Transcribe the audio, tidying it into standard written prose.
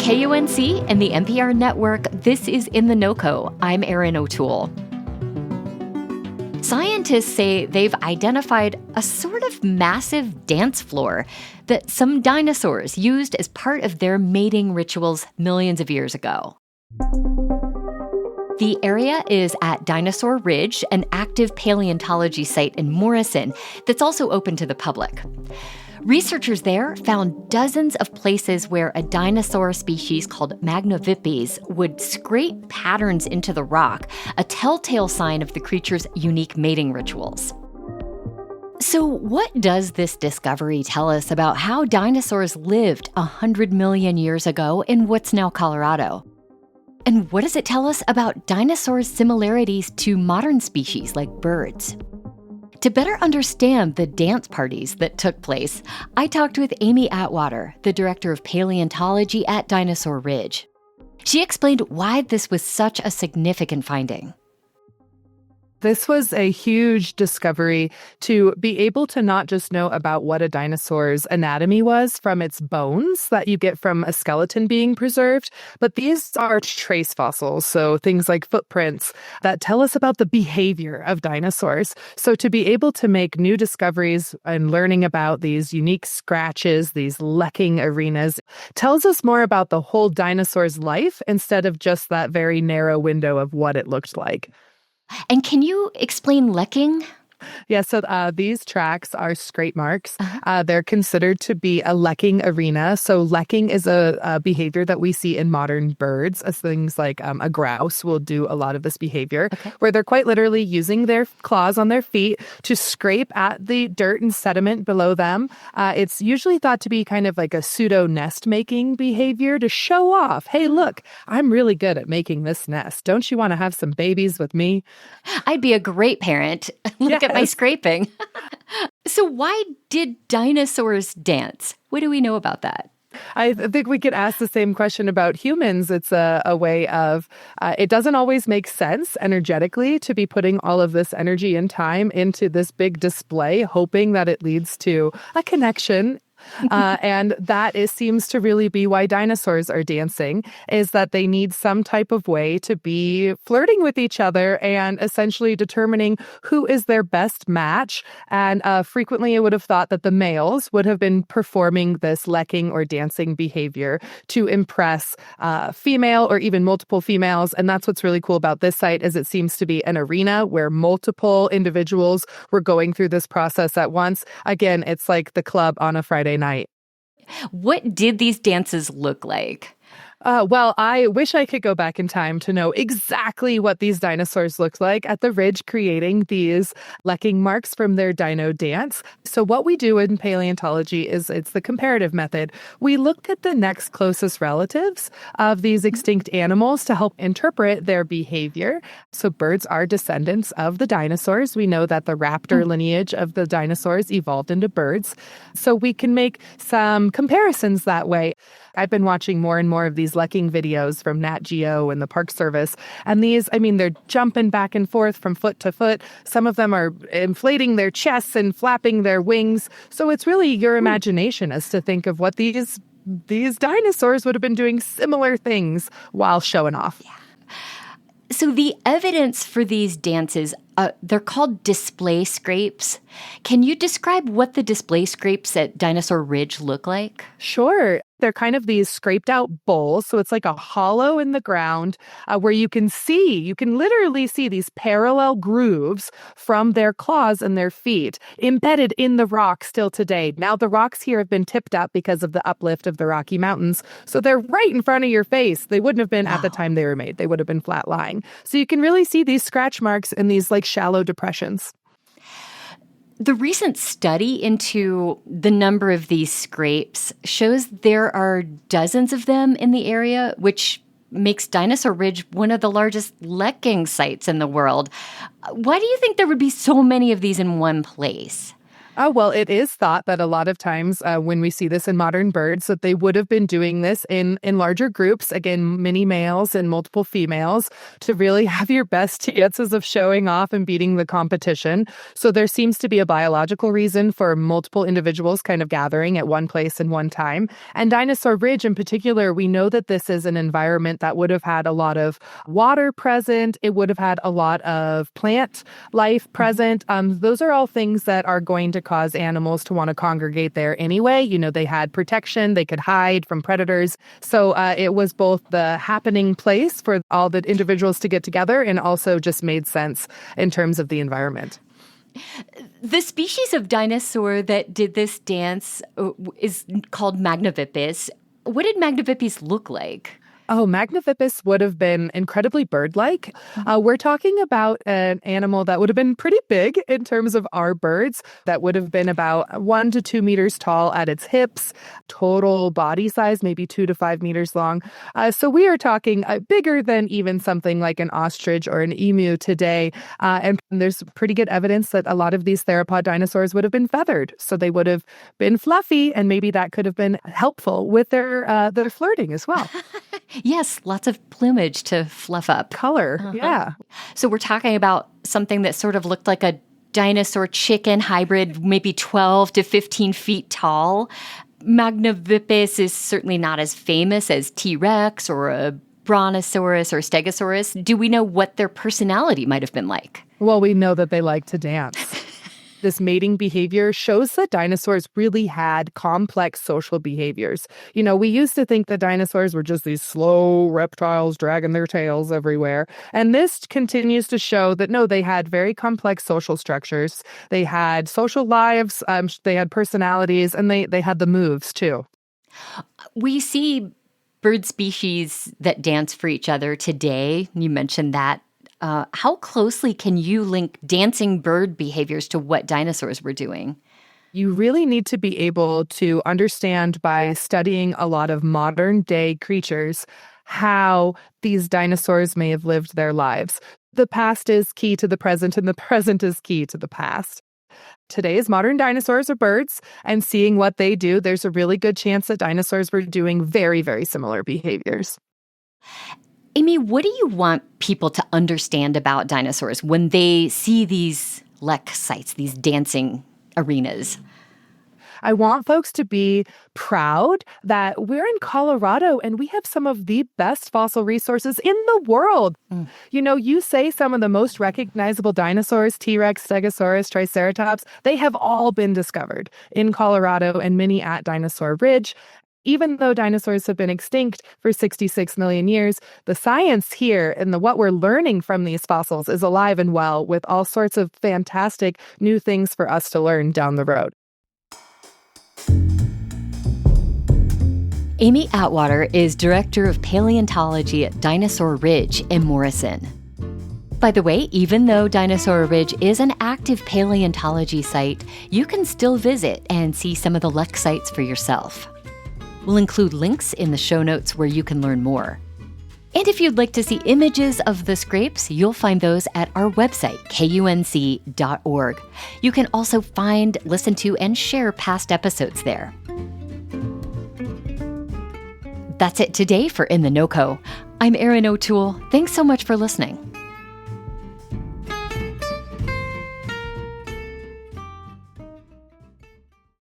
KUNC and the NPR network, this is In the NOCO. I'm Erin O'Toole. Scientists say they've identified a sort of massive dance floor that some dinosaurs used as part of their mating rituals millions of years ago. The area is at Dinosaur Ridge, an active paleontology site in Morrison that's also open to the public. Researchers there found dozens of places where a dinosaur species called Magnavipes would scrape patterns into the rock, a telltale sign of the creature's unique mating rituals. So what does this discovery tell us about how dinosaurs lived 100 million years ago in what's now Colorado? And what does it tell us about dinosaurs' similarities to modern species like birds? To better understand the dance parties that took place, I talked with Amy Atwater, the Director of Paleontology at Dinosaur Ridge. She explained why this was such a significant finding. This was a huge discovery to be able to not just know about what a dinosaur's anatomy was from its bones that you get from a skeleton being preserved, but these are trace fossils, so things like footprints that tell us about the behavior of dinosaurs. So to be able to make new discoveries and learning about these unique scratches, these lecking arenas, tells us more about the whole dinosaur's life instead of just that very narrow window of what it looked like. And can you explain lecking? Yeah, so these tracks are scrape marks. They're considered to be a lecking arena. So lecking is a behavior that we see in modern birds, as things like a grouse will do a lot of this behavior, where they're quite literally using their claws on their feet to scrape at the dirt and sediment below them. It's usually thought to be kind of like a pseudo nest-making behavior to show off. Hey, look, I'm really good at making this nest. Don't you want to have some babies with me? I'd be a great parent. Look at my scraping. So why did dinosaurs dance? What do we know about that? I think we could ask the same question about humans. It's a way of, it doesn't always make sense energetically to be putting all of this energy and time into this big display, hoping that it leads to a connection. And that seems to really be why dinosaurs are dancing, is that they need some type of way to be flirting with each other and essentially determining who is their best match. And frequently it would have thought that the males would have been performing this lecking or dancing behavior to impress female or even multiple females. And that's what's really cool about this site, is it seems to be an arena where multiple individuals were going through this process at once. Again, it's like the club on a Friday night. What did these dances look like? Well, I wish I could go back in time to know exactly what these dinosaurs looked like at the ridge, creating these lecking marks from their dino dance. So what we do in paleontology is it's the comparative method. We looked at the next closest relatives of these extinct animals to help interpret their behavior. So birds are descendants of the dinosaurs. We know that the raptor lineage of the dinosaurs evolved into birds. So we can make some comparisons that way. I've been watching more and more of these lecking videos from Nat Geo and the Park Service. And these, they're jumping back and forth from foot to foot. Some of them are inflating their chests and flapping their wings. So it's really your imagination as to think of what these dinosaurs would have been doing similar things while showing off. Yeah. So the evidence for these dances, they're called display scrapes. Can you describe what the display scrapes at Dinosaur Ridge look like? Sure. They're kind of these scraped out bowls. So it's like a hollow in the ground where you can literally see these parallel grooves from their claws and their feet embedded in the rock still today. Now the rocks here have been tipped up because of the uplift of the Rocky Mountains. So they're right in front of your face. They wouldn't have been at the time they were made. They would have been flat lying. So you can really see these scratch marks in these like shallow depressions. The recent study into the number of these scrapes shows there are dozens of them in the area, which makes Dinosaur Ridge one of the largest lecking sites in the world. Why do you think there would be so many of these in one place? Well, it is thought that a lot of times when we see this in modern birds, that they would have been doing this in larger groups, again, many males and multiple females, to really have your best chances of showing off and beating the competition. So there seems to be a biological reason for multiple individuals kind of gathering at one place and one time. And Dinosaur Ridge in particular, we know that this is an environment that would have had a lot of water present. It would have had a lot of plant life present. Those are all things that are going to cause animals to want to congregate there anyway. They had protection, they could hide from predators. So it was both the happening place for all the individuals to get together and also just made sense in terms of the environment. The species of dinosaur that did this dance is called Magnavipus. What did Magnavipus look like? Oh, Magnavipus would have been incredibly bird-like. We're talking about an animal that would have been pretty big in terms of our birds, that would have been about 1 to 2 meters tall at its hips, total body size, maybe 2 to 5 meters long. So we are talking bigger than even something like an ostrich or an emu today. And there's pretty good evidence that a lot of these theropod dinosaurs would have been feathered. So they would have been fluffy, and maybe that could have been helpful with their flirting as well. Yes, lots of plumage to fluff up. Color, yeah. So we're talking about something that sort of looked like a dinosaur chicken hybrid, maybe 12 to 15 feet tall. Magnavipus is certainly not as famous as T-Rex or a Brontosaurus or Stegosaurus. Do we know what their personality might have been like? Well, we know that they like to dance. This mating behavior shows that dinosaurs really had complex social behaviors. We used to think that dinosaurs were just these slow reptiles dragging their tails everywhere. And this continues to show that, no, they had very complex social structures. They had social lives, they had personalities, and they had the moves too. We see bird species that dance for each other today. You mentioned that. How closely can you link dancing bird behaviors to what dinosaurs were doing? You really need to be able to understand by studying a lot of modern day creatures how these dinosaurs may have lived their lives. The past is key to the present, and the present is key to the past. Today's modern dinosaurs are birds, and seeing what they do, there's a really good chance that dinosaurs were doing very, very similar behaviors. Amy, what do you want people to understand about dinosaurs when they see these lek sites, these dancing arenas? I want folks to be proud that we're in Colorado and we have some of the best fossil resources in the world. You say some of the most recognizable dinosaurs, T-Rex, Stegosaurus, Triceratops, they have all been discovered in Colorado and many at Dinosaur Ridge. Even though dinosaurs have been extinct for 66 million years, the science here and what we're learning from these fossils is alive and well, with all sorts of fantastic new things for us to learn down the road. Amy Atwater is Director of Paleontology at Dinosaur Ridge in Morrison. By the way, even though Dinosaur Ridge is an active paleontology site, you can still visit and see some of the lek sites for yourself. We'll include links in the show notes where you can learn more. And if you'd like to see images of the scrapes, you'll find those at our website, kunc.org. You can also find, listen to, and share past episodes there. That's it today for In the NOCO. I'm Erin O'Toole. Thanks so much for listening.